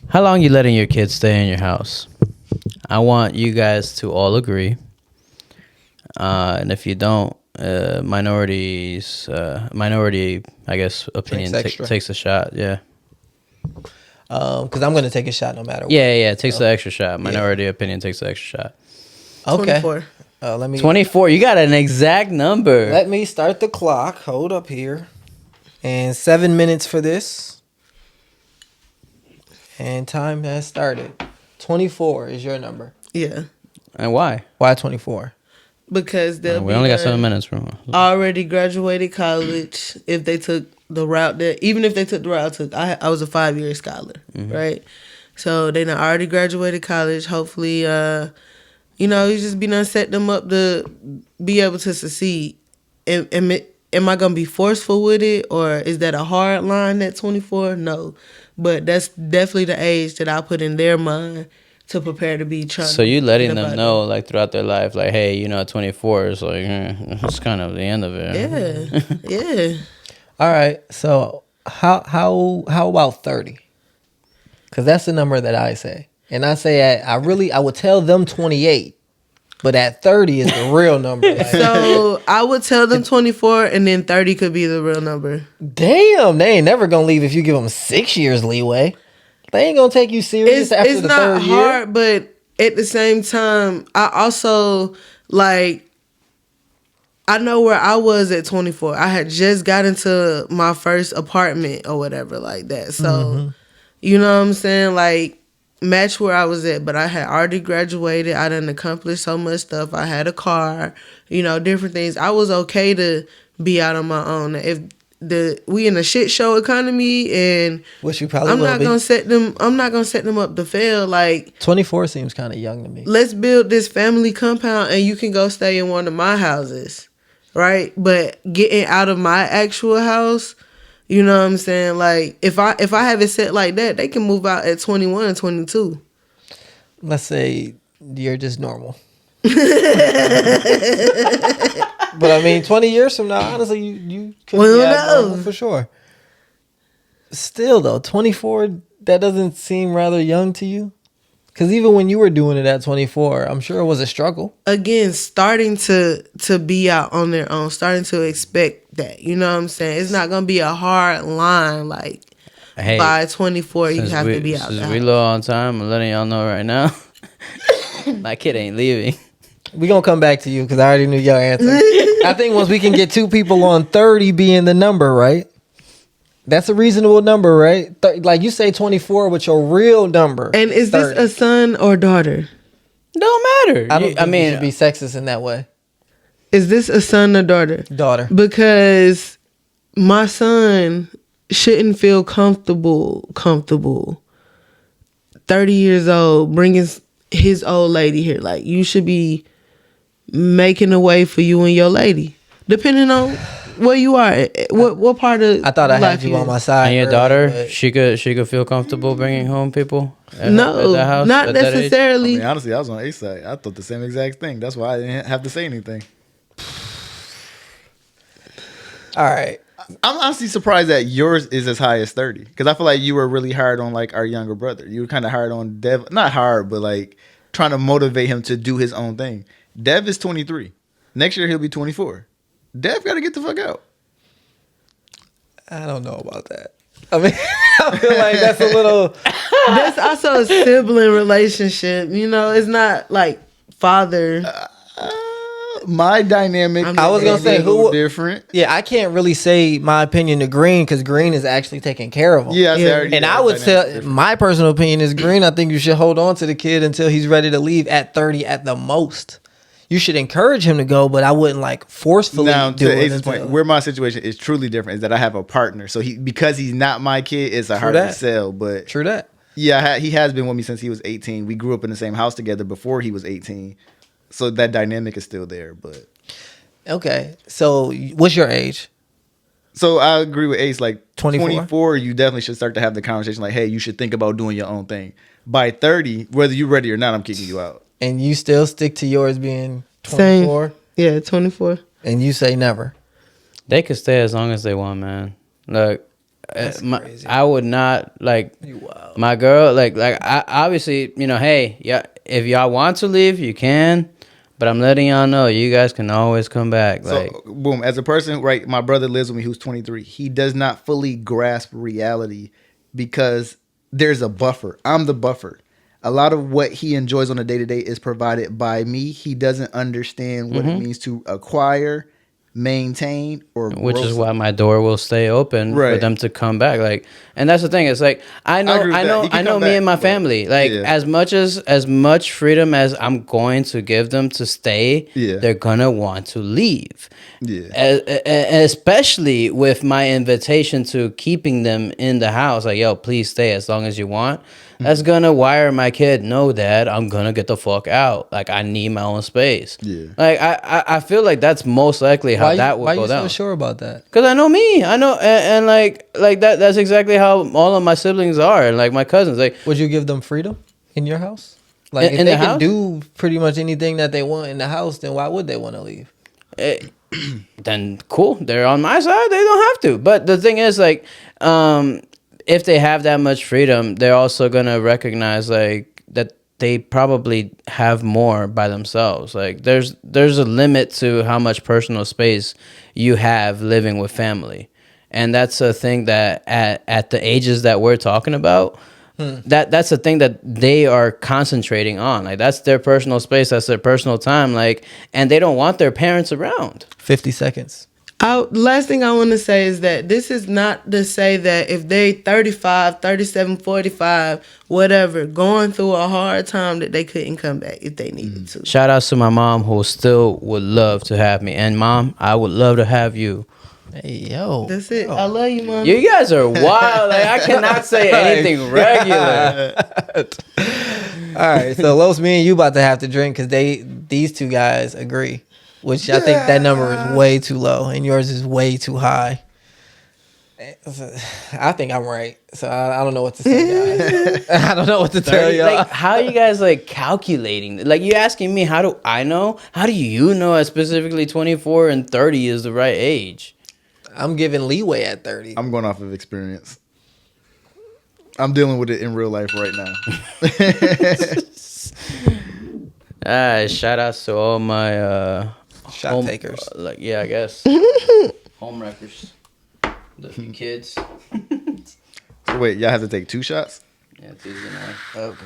How long you letting your kids stay in your house? I want you guys to all agree. And if you don't, minority, I guess, opinion takes a shot. Yeah. Because I'm gonna take a shot no matter what. Yeah. It takes the extra shot. Minority opinion takes the extra shot. Okay. 24. Let me 24. You got an exact number. Let me start the clock. Hold up here. And 7 minutes for this. And time has started. 24 is your number. Yeah. And why? Why 24? Because they'll We be only got done, 7 minutes from. already graduated college if they took the route that, even if they took the route I took, I was a 5-year scholar, right? So they done already graduated college. Hopefully, you just be done set them up to be able to succeed. Am I going to be forceful with it, or is that a hard line at 24? No. But that's definitely the age that I put in their mind to prepare to be trying. So you letting them know, like, throughout their life, like, hey, 24 is like, it's kind of the end of it. Yeah. All right. So how about 30? Because that's the number that I say, and I say I would tell them 28. But at 30 is the real number. Like, so I would tell them 24, and then 30 could be the real number. Damn, they ain't never gonna leave if you give them 6 years leeway. They ain't gonna take you serious after the third year. It's not hard, but at the same time, I also I know where I was at 24. I had just got into my first apartment or whatever like that. So, you know what I'm saying? Like, match where I was at, but I had already graduated. I done accomplished so much stuff. I had a car, different things. I was okay to be out on my own. If we in a shit show economy, and which you probably I'm not gonna set them up to fail. Like, 24 seems kind of young to me. Let's build this family compound, and you can go stay in one of my houses, right? But getting out of my actual house. You know what I'm saying? Like, if I have it set like that, they can move out at 21 and 22. Let's say you're just normal. But I mean, 20 years from now, honestly, you could be normal for sure. Still, though, 24, that doesn't seem rather young to you? Because even when you were doing it at 24, I'm sure it was a struggle. Again, starting to be out on their own, starting to expect that. You know what I'm saying? It's not going to be a hard line. Like, by 24, you have to be out there. Since we low on time, I'm letting y'all know right now, my kid ain't leaving. We going to come back to you because I already knew your answer. I think once we can get 2 people on 30 being the number, right? That's a reasonable number, right? Like you say 24 with your real number. And is 30. This a son or daughter? Don't matter. I mean, you should be sexist in that way. Is this a son or daughter? Daughter. Because my son shouldn't feel comfortable. 30 years old, bringing his old lady here. Like, you should be making a way for you and your lady. Depending on where you are, what part of I thought I had you on my side. And your daughter, she could feel comfortable bringing home people. No, at house, not necessarily. I mean, honestly, I was on A side. I thought the same exact thing. That's why I didn't have to say anything. All right, I'm honestly surprised that yours is as high as 30, because I feel like you were really hard on like our younger brother. You were kind of hard on Dev, not hard, but like trying to motivate him to do his own thing. Dev is 23. Next year he'll be 24. Dev got to get the fuck out. I don't know about that. I mean, I feel like that's a little. That's also a sibling relationship. It's not like father. My dynamic. I was gonna say who different. Yeah, I can't really say my opinion to Green because Green is actually taking care of him. Yeah, and I would tell my personal opinion is Green. I think you should hold on to the kid until he's ready to leave at 30 at the most. You should encourage him to go, but I wouldn't like forcefully now, do to it. Ace's point, where my situation is truly different is that I have a partner. So because he's not my kid, it's a hard to sell. But true that. Yeah, he has been with me since he was 18. We grew up in the same house together before he was 18. So that dynamic is still there. But okay, so what's your age? So I agree with Ace. Like 24, you definitely should start to have the conversation. Like, hey, you should think about doing your own thing. By 30, whether you're ready or not, I'm kicking you out. And you still stick to yours being 24? Same. Yeah, 24. And you say never? They could stay as long as they want, man. Look, That's my, crazy. I would not like You wild. my girl. Like I obviously, hey, yeah, if y'all want to leave, you can. But I'm letting y'all know, you guys can always come back. Like, So, boom, as a person, right, my brother lives with me who's 23. He does not fully grasp reality because there's a buffer. I'm the buffer. A lot of what he enjoys on a day-to-day is provided by me. He doesn't understand what it means to acquire, maintain, or which grow is why something. my door will stay open for Right. them to come back. Like, and that's the thing. It's like I know, agree with that. He can I know come me back, and my but- family. Like, yeah. as much freedom as I'm going to give them to stay, Yeah. they're gonna want to leave. Yeah. Especially with my invitation to keeping them in the house. Like, yo, please stay as long as you want. That's gonna wire my kid. No, Dad, I'm gonna get the fuck out. Like, I need my own space. Yeah. Like, I feel like that's most likely how that would why go you down. so sure about that? Cause I know me, I know, and like that. That's exactly how all of my siblings are, and like my cousins. Like, Would you give them freedom in your house? Like, if In they the can house? do pretty much anything that they want in the house, then why would they want to leave? then cool, they're on my side. They don't have to. But the thing is, like, if they have that much freedom, they're also gonna recognize like that they probably have more by themselves. Like, there's a limit to how much personal space you have living with family, and that's a thing that at the ages that we're talking about. That's the thing that they are concentrating on. Like, that's their personal space, that's their personal time. Like, and they don't want their parents around. 50 seconds. Last thing I want to say is that this is not to say that if they 35, 37, 45, whatever, going through a hard time that they couldn't come back if they needed to. Shout outs to my mom who still would love to have me. And Mom, I would love to have you. Hey, yo. That's it. I love you, Mom. You guys are wild. Like, I cannot say anything regular. All right, so Los, me and you about to have to drink because these two guys agree, which I think that number is way too low and yours is way too high. I think I'm right, so I don't know what to say, guys. I don't know what to tell y'all. Like, how are you guys like calculating? Like, you asking me, how do I know? How do you know that specifically 24 and 30 is the right age? I'm giving leeway at 30. I'm going off of experience. I'm dealing with it in real life right now. Shout outs to all my Shot takers. like, yeah, I guess home wreckers, the few kids. Wait, y'all have to take 2 shots? Yeah, it's easy enough. Okay.